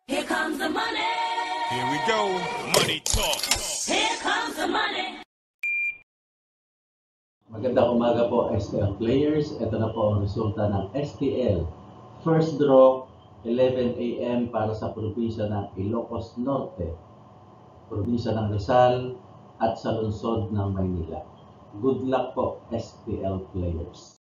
Here comes the money. Here we go. Money talk. Here comes the money. Magandang umaga po STL players. Ito na po ang resulta ng STL. First draw, 11 a.m. para sa probinsya ng Ilocos Norte, probinsya ng Rizal at sa lungsod ng Maynila. Good luck po STL players.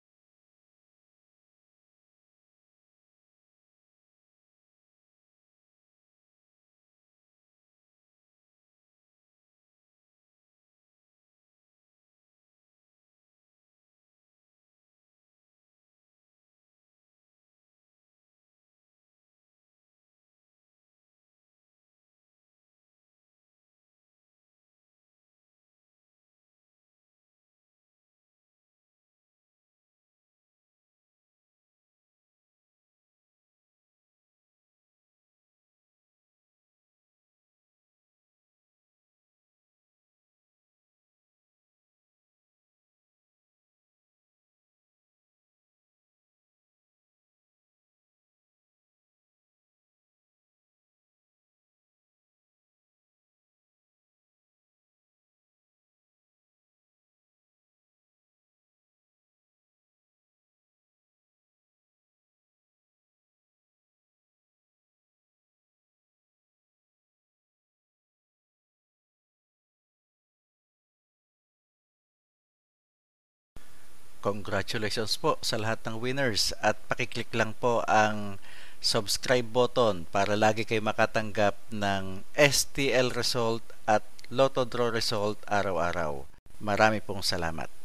Congratulations po sa lahat ng winners at pakiclick lang po ang subscribe button para lagi kayo makatanggap ng STL result at Lotto Draw result araw-araw. Marami pong salamat.